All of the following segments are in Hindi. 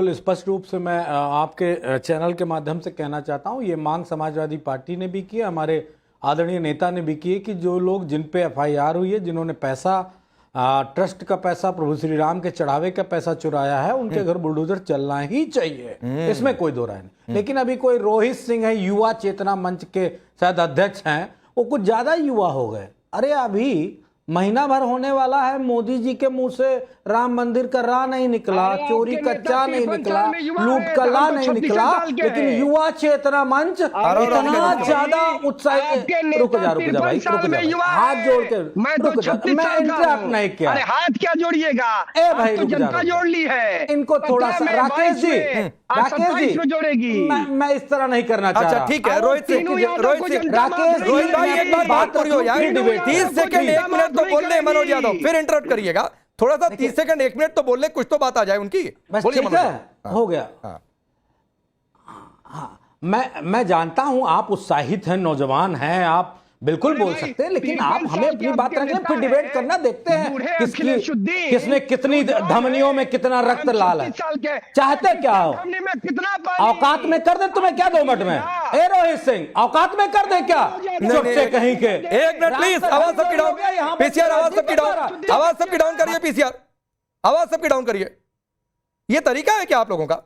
बिल्कुल स्पष्ट रूप से मैं आपके चैनल के माध्यम से कहना चाहता हूं, ये मांग समाजवादी पार्टी ने भी की है, हमारे आदरणीय नेता ने भी की है कि जो लोग जिन पे एफआईआर हुई है, जिन्होंने पैसा ट्रस्ट का पैसा, प्रभु श्री राम के चढ़ावे का पैसा चुराया है, उनके घर बुलडोजर चलना ही चाहिए, इसमें कोई दो राय नहीं। लेकिन अभी कोई रोहित सिंह है, युवा चेतना मंच के शायद अध्यक्ष हैं, वो कुछ ज्यादा युवा हो गए। अरे अभी महीना भर होने वाला है, मोदी जी के मुंह से राम मंदिर का राह नहीं निकला, चोरी का चा नहीं निकला, लूट का ला नहीं निकला, लेकिन युवा चेतना मंच इतना ज्यादा उत्साहित। रुक जा भाई, रुक जा, हाथ जोड़ के मैं इंटरप्ट नहीं किया। अरे हाथ क्या जोड़िएगा, ए भाई तो जनता जोड़ ली है। इनको थोड़ा सा राकेश जी जोड़ेगी। मैं इस तरह नहीं करना चाह रहा। ठीक है रोहित सिंह, राकेश रोहित भाई एक बार बात पूरी हो जाए, 30 सेकंड 1 मिनट तो बोल ले मनोज यादव, फिर इंटरप्ट करिएगा थोड़ा सा। 30 सेकंड 1 मिनट तो बोल ले, कुछ तो बात आ जाए उनकी। बोलिए मनोज। हो गया। हाँ, मैं जानता हूं आप उत्साहित हैं, नौजवान हैं, आप बिल्कुल बोल सकते हैं, लेकिन आप हमें अपनी बात रखें, फिर डिबेट करना देखते हैं किसने कितनी धमनियों में कितना रक्त लाल है। चाहते क्या हो? औकात में कर दे तुम्हें क्या 2 मिनट में? ए रोहित सिंह, औकात में कर दे क्या? चुपचे कहीं के। 1 मिनट प्लीज, आवाज सबकी डाउन, पीसीआर आवाज सबकी डाउन, आवाज सबकी डाउन करिए, पीसीआर आवाज सबकी डाउन करिए। यह तरीका है क्या आप लोगों का?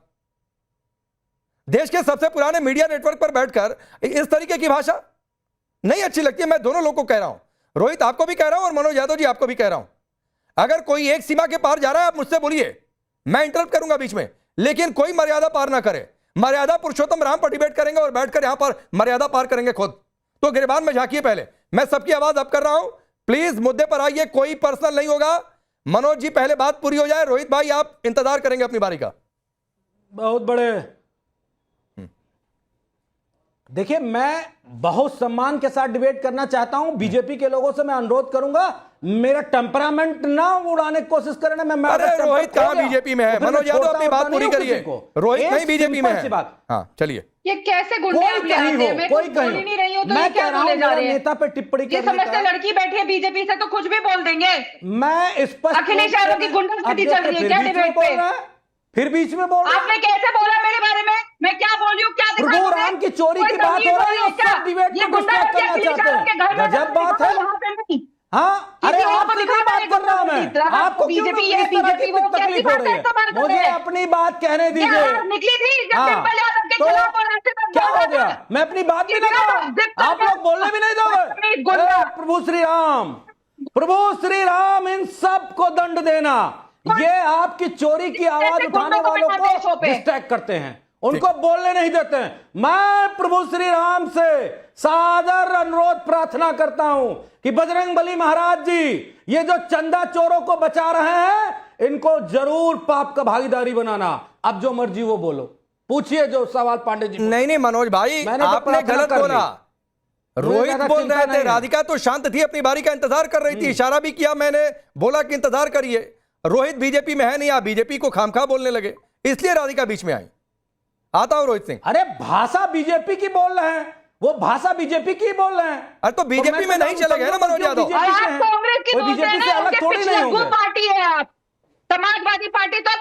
देश के सबसे पुराने मीडिया नेटवर्क पर बैठकर इस तरीके की भाषा नहीं अच्छी लगती है। मैं दोनों लोगों को कह रहा हूं, रोहित आपको भी कह रहा हूं और मनोज यादव जी आपको भी कह रहा हूं, अगर कोई एक सीमा के पार जा रहा है आप मुझसे बोलिए, मैं इंटरप्ट करूंगा बीच में, लेकिन कोई मर्यादा पार ना करे। मर्यादा पुरुषोत्तम राम पर डिबेट करेंगे और बैठकर यहां पर मर्यादा पार करेंगे खुद, तो गिरबान में झांकिए। पहले मैं सबकी आवाज अब कर रहा हूं, प्लीज मुद्दे पर आइए, कोई पर्सनल नहीं होगा। मनोज जी पहले बात पूरी हो जाए, रोहित भाई आप इंतजार करेंगे अपनी बारी का। बहुत बड़े देखिए, मैं बहुत सम्मान के साथ डिबेट करना चाहता हूं। बीजेपी के लोगों से मैं अनुरोध करूंगा, मेरा टेम्परामेंट ना उड़ाने की कोशिश करें ना। मैं अरे रोहित कहां बीजेपी में है? मनोज यादव अपनी बात पूरी करिए। रोहित नहीं बीजेपी में है। हाँ चलिए। ये कैसे गुंडे आप ले आते हैं? मैं कोई बोल ही नहीं रही हूं, तो मैं क्या बोले जा रहे हैं? नेता पे टिप्पणी ये समझते लड़की बैठी है बीजेपी से तो कुछ भी बोल देंगे। मैं स्पष्ट अखिलेश यादव की गुंडागर्दी चल रही है क्या डिबेट पे? फिर बीच में बोल रहा है। आपने कैसे बोला मेरे बारे में? मैं क्या बोल रही हूँ? क्या दिखा प्रभु राम की चोरी की बात हो रही है, सब डिबेट में डिस्टर्ब करना चाहते हैं। गजब बात है। हाँ, अरे आपकी बात कर रहा हूं मैं, आपको बीजेपी क्यों इस तरह की तकलीफ हो रही है? मुझे अपनी बात कहने दीजिए। निकली थी जब डिम्पल यादव के खिलाफ बोला था, क्या हो गया? मैं अपनी बात भी नहीं कहूं, आप लोग बोलने भी नहीं दोगे। प्रभु श्री राम, प्रभु श्री राम, इन सब को दंड देना। ये आपकी चोरी की आवाज उठाने वालों को डिस्ट्रैक्ट करते हैं, उनको बोलने नहीं देते हैं। मैं प्रभु श्री राम से सादर अनुरोध प्रार्थना करता हूं कि बजरंगबली महाराज जी, ये जो चंदा चोरों को बचा रहे हैं, इनको जरूर पाप का भागीदारी बनाना। अब जो मर्जी वो बोलो, पूछिए जो सवाल पांडे जी। नहीं मनोज भाई, आपने गलत बोला। रोहित बोल रहे थे, राधिका तो शांत थी, अपनी बारी का इंतजार कर रही थी, इशारा भी किया मैंने, बोला कि इंतजार करिए। रोहित बीजेपी में है नहीं, आप बीजेपी को खामखा बोलने लगे, इसलिए राधिका बीच में आई। आता हूं रोहित सिंह। अरे भाषा बीजेपी की बोल रहे हैं, वो भाषा बीजेपी की बोल रहे हैं। अरे तो बीजेपी में नहीं चले गए ना मनोज यादव? कांग्रेस की बीजेपी से अलग थोड़ी नहीं होंगे। पार्टी है आप, समाजवादी पार्टी तो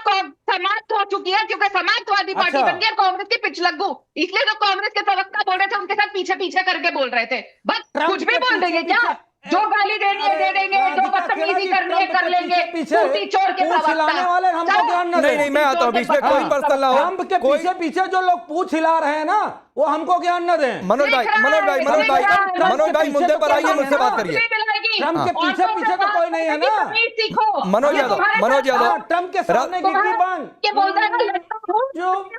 समाप्त हो चुकी है, क्योंकि समाजवादी पार्टी बन गई कांग्रेस की पिछलग्गू। इसलिए तो कांग्रेस के प्रवक्ता बोल रहे थे, उनके साथ पीछे पीछे करके बोल रहे थे। बस कुछ भी बोल देंगे क्या? जो गाली देनी है दे देंगे, जो बदतमीजी करनी है कर लेंगे। टूटी चोर के नहीं, मैं आता हूं बीच में, कोई पर्सनल ना हो। ट्रंप के पीछे पीछे जो लोग पूछ हिला रहे हैं ना, वो हमको ज्ञान न दें। मनोज भाई मुद्दे पर आइए, मुझसे बात करिए। ट्रंप के पीछे पीछे तो कोई नहीं है ना। मनोज यादव ट्रंप के सामने गिट्टी बांध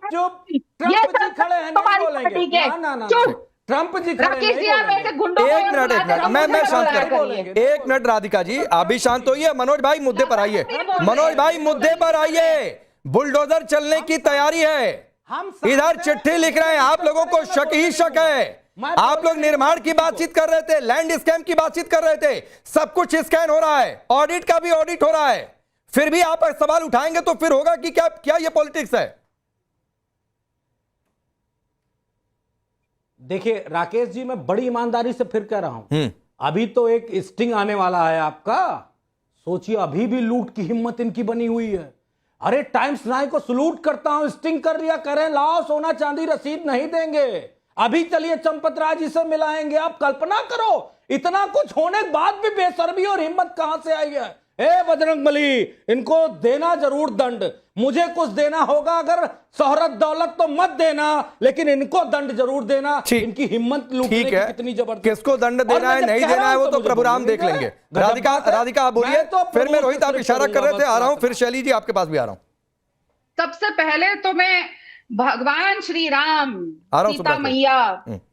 जो ट्रंप जी खड़े हैं नहीं बोलेंगे। ना ट्रंप जी खड़े एक मिनट मैं शांत कर। 1 मिनट राधिका जी, आप भी शांत होइए। मनोज भाई मुद्दे पर आइए, मनोज भाई मुद्दे पर आइए। बुलडोजर चलने की तैयारी है, इधर चिट्ठी लिख रहे हैं, आप लोगों को शक ही शक है। आप लोग निर्माण की बातचीत कर रहे थे, लैंड स्कैम की बातचीत कर रहे थे, सब कुछ स्कैन हो रहा है, ऑडिट का भी ऑडिट हो रहा है, फिर भी आप सवाल उठाएंगे तो फिर होगा कि क्या ये पॉलिटिक्स है? देखिए राकेश जी, मैं बड़ी ईमानदारी से फिर कह रहा हूं, अभी तो एक स्टिंग आने वाला है आपका। सोचिए, अभी भी लूट की हिम्मत इनकी बनी हुई है। अरे टाइम्स नाउ को सलूट करता हूं, स्टिंग कर दिया, कह रहे हैं लाओ सोना चांदी रसीद नहीं देंगे, अभी चलिए चंपत राय जी से मिलाएंगे। आप कल्पना करो इतना कुछ होने के बाद भी बेशर्मी और हिम्मत कहां से आई है। ए बजरंगबली, इनको देना जरूर दंड, मुझे कुछ देना होगा, अगर शोहरत दौलत तो मत देना, लेकिन इनको दंड जरूर देना। इनकी हिम्मत लूटने की कितनी जबरदस्त। किसको दंड देना है नहीं देना है वो तो प्रभु राम देख लेंगे। राधिका आप बोलिए, फिर मैं रोहित आप इशारा कर रहे थे, आ रहा हूं, फिर शैली जी आपके पास भी आ रहा हूं। सबसे पहले तो मैं भगवान श्री राम, सीता मैया,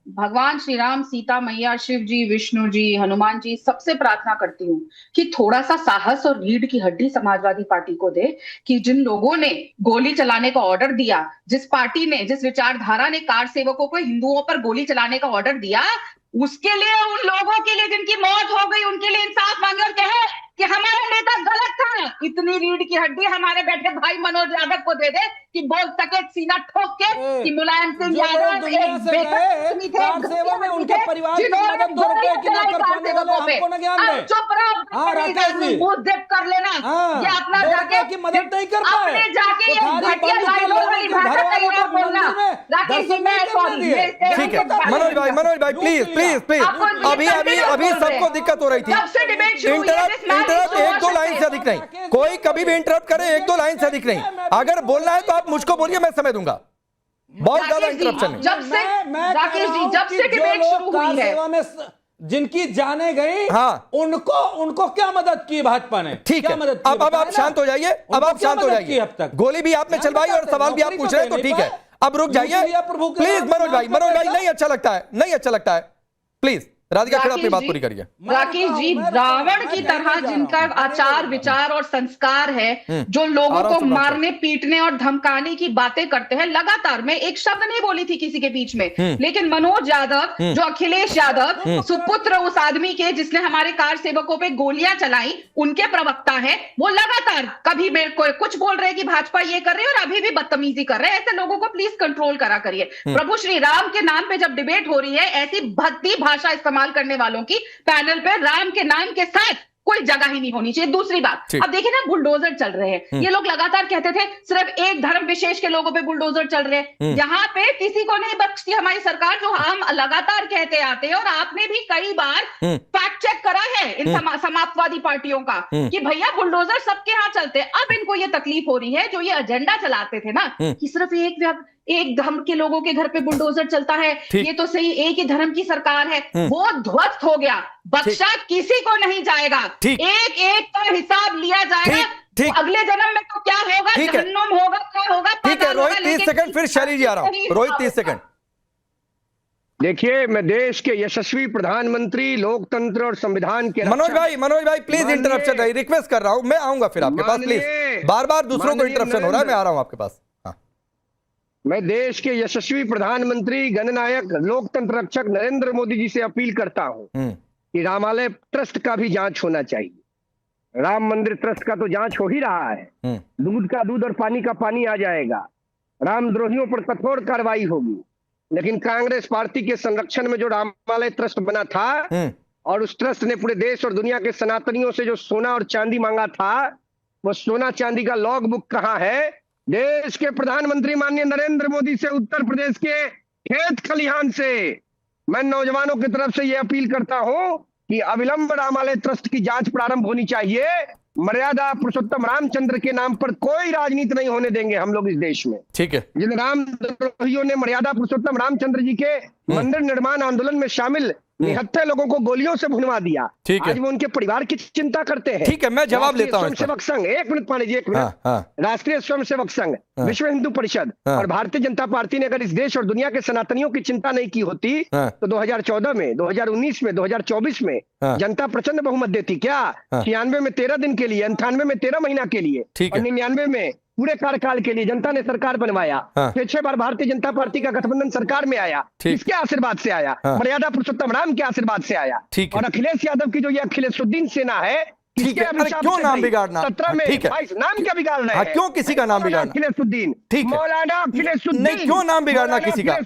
भगवान श्री राम, सीता मैया, शिव जी, विष्णु जी, हनुमान जी, सबसे प्रार्थना करती हूँ कि थोड़ा सा साहस और रीढ़ की हड्डी समाजवादी पार्टी को दे कि जिन लोगों ने गोली चलाने का ऑर्डर दिया, जिस पार्टी ने, जिस विचारधारा ने कार सेवकों को हिंदुओं पर गोली चलाने का ऑर्डर दिया, उसके लिए, उन लोगों के लिए जिनकी मौत हो गई, उनके लिए इंसाफ मांगे और कहे कि हमारा नेता गलत था। इतनी रीढ़ की हड्डी हमारे बैठे भाई मनोज यादव को दे दे कि बोल सके सीना ठोक के कि मुलायम सिंह यादव उनके परिवार की मदद 2 रुपए की ना कर पाने वाले हमको न ज्ञान दे। चुप रहो, राकेश जी कर लेना, ये अपना जाके की मदद नहीं कर पाए, अपने जाके ये घटिया लाइनों वाली भाषा का ये बोलना। राकेश जी, मैं सॉरी, ठीक है मनोज भाई प्लीज अभी सबको दिक्कत हो रही थी। इंटरप्ट 1-2 लाइन से अधिक नहीं, कोई कभी भी इंटरप्ट करे 1-2 लाइन से अधिक नहीं। अगर बोलना है तो आप मुझको बोलिए, मैं समय दूंगा। बहुत ज्यादा इंटरप्शन है। जब से डिबेट शुरू हुई है, जिनकी जाने गई, हाँ, उनको क्या मदद की भाजपा ने? ठीक है, अब आप शांत हो जाइए, अब आप शांत हो जाइए। अब तक गोली भी आपने चलवाई और सवाल भी आप पूछ रहे हैं, तो ठीक है, अब रुक जाइए प्लीज। मनोज भाई नहीं अच्छा लगता है, प्लीज। राधिका फिर अपनी बात पूरी करिए। राकेश जी, रावण की तरह जिनका आचार विचार और संस्कार है, जो लोगों को मारने पीटने और धमकाने की बातें करते हैं, लगातार, मैं एक शब्द नहीं बोली थी किसी के बीच में, लेकिन मनोज यादव, जो अखिलेश यादव सुपुत्र उस आदमी के जिसने हमारे कार सेवकों पे गोलियां चलाई, उनके प्रवक्ता है, वो लगातार कभी कुछ बोल रहे कि भाजपा ये कर रही है और अभी भी बदतमीजी कर रहे हैं। ऐसे लोगों को प्लीज कंट्रोल करा करिए। प्रभु श्री राम के नाम पे जब डिबेट हो रही है, ऐसी भद्दी भाषा इस्तेमाल करने वालों की पैनल पे राम के नाम के साथ कोई जगह ही नहीं होनी चाहिए। दूसरी बात, अब देखिए ना, बुलडोजर चल रहे हैं, ये लोग लगातार कहते थे सिर्फ एक धर्म विशेष के लोगों पे बुलडोजर चल रहे हैं। यहाँ पे किसी को नहीं बख्शती हमारी सरकार, जो हम लगातार कहते आते हैं, और आपने भी कई बार फैक्ट चेक करा है इन समाजवादी पार्टियों का कि भैया बुलडोजर सबके यहाँ चलते हैं। अब इनको ये तकलीफ हो रही है, जो ये एजेंडा चलाते थे ना कि सिर्फ एक धर्म के लोगों के घर पे बुलडोजर चलता है, ये तो सही, एक ही धर्म की सरकार है, वो ध्वस्त हो गया, बख्शा किसी को नहीं जाएगा, एक का हिसाब लिया जाएगा। तो अगले जन्म में तो क्या होगा, जहन्नुम होगा, क्या होगा, ठीक है। रोहित 30 सेकंड, फिर शैली जी आ रहा हूं। रोहित 30 सेकंड। देखिए, मैं देश के यशस्वी प्रधानमंत्री, लोकतंत्र और संविधान के मनोज भाई प्लीज इंटरप्शन नहीं, रिक्वेस्ट कर रहा हूं, मैं आऊंगा फिर आपके पास, प्लीज। बार दूसरों को इंटरप्शन हो रहा है, मैं आ रहा हूं आपके पास। मैं देश के यशस्वी प्रधानमंत्री, गणनायक, लोकतंत्र रक्षक नरेंद्र मोदी जी से अपील करता हूं कि रामालय ट्रस्ट का भी जांच होना चाहिए। राम मंदिर ट्रस्ट का तो जांच हो ही रहा है, दूध का दूध और पानी का पानी आ जाएगा, रामद्रोहियों पर कठोर कार्रवाई होगी। लेकिन कांग्रेस पार्टी के संरक्षण में जो रामालय ट्रस्ट बना था, और उस ट्रस्ट ने पूरे देश और दुनिया के सनातनियों से जो सोना और चांदी मांगा था, वो सोना चांदी का लॉग बुक कहाँ है? देश के प्रधानमंत्री माननीय नरेंद्र मोदी से, उत्तर प्रदेश के खेत खलिहान से मैं नौजवानों की तरफ से यह अपील करता हूं कि अविलंब रामालय ट्रस्ट की जांच प्रारंभ होनी चाहिए। मर्यादा पुरुषोत्तम रामचंद्र के नाम पर कोई राजनीति नहीं होने देंगे हम लोग इस देश में। ठीक है। जिन रामद्रोहियों ने मर्यादा पुरुषोत्तम रामचंद्र जी के मंदिर निर्माण आंदोलन में शामिल निहत्थे लोगों को गोलियों से भुनवा दिया, आज वो उनके परिवार की चिंता करते हैं। ठीक है, मैं जवाब लेता हूं। स्वयंसेवक संघ, एक मिनट पानी जी, एक मिनट। राष्ट्रीय स्वयंसेवक संघ, विश्व हिंदू परिषद और भारतीय जनता पार्टी ने अगर इस देश और दुनिया के सनातनियों की चिंता नहीं की होती तो 2014 में, 2019 में, 2024 में जनता प्रचंड बहुमत देती क्या? 96 में 13 दिन के लिए, 98 में 13 महीना के लिए, और 99 में पूरे कार्यकाल के लिए जनता ने सरकार बनवाया। 6 बार भारतीय जनता पार्टी का गठबंधन सरकार में आया। किसके आशीर्वाद से आया? मर्यादा पुरुषोत्तम राम के आशीर्वाद से आया। और अखिलेश यादव की जो ये अखिलेशुद्दीन सेना है, क्यों नाम बिगाड़ना? 17 में 22 नाम क्या बिगाड़ना है? क्यों किसी का नाम बिगाड़ना? अखिलेशुद्दीन, ठीक है, मौलाना अखिलेशुद्दीन, नहीं, क्यों नाम बिगाड़ना किसी का?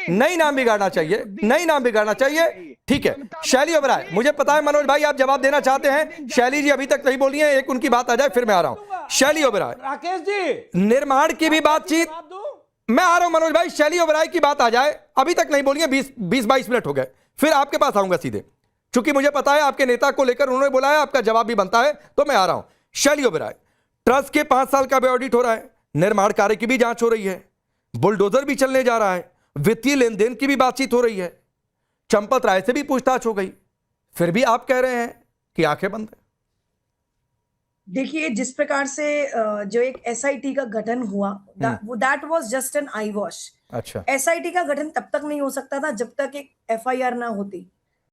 नहीं नाम बिगाड़ना चाहिए, नहीं नाम बिगाड़ना चाहिए। ठीक है, शैली ओबराय, मुझे पता है मनोज भाई आप जवाब देना चाहते हैं, शैली जी अभी तक नहीं बोली है, एक उनकी बात आ जाए फिर मैं आ रहा हूं। शैली ओबराय, राकेश जी निर्माण की भी बातचीत, जवाब दो। मैं आ रहा हूं मनोज भाई, शैली ओबराय की बात आ जाए, अभी तक नहीं बोलिए, 20-22 मिनट हो गए, फिर आपके पास आऊंगा सीधे, क्योंकि मुझे पता है आपके नेता को लेकर उन्होंने बोला है आपका जवाब भी बनता है, तो मैं आ रहा हूं। शैली ओबराय, ट्रस्ट के 5 साल का भी ऑडिट हो रहा है, निर्माण कार्य की भी जांच हो रही है, बुलडोजर भी चलने जा रहा है, वित्तीय लेन देन की भी बातचीत हो रही है, चंपत राय से भी पूछताछ हो गई, फिर भी आप कह रहे हैं कि आंखें बंद है। देखिए, जिस प्रकार से जो एक एसआईटी का गठन हुआ, that was just an I wash. अच्छा, एसआईटी का गठन तब तक नहीं हो सकता था जब तक एक एफआईआर ना होती।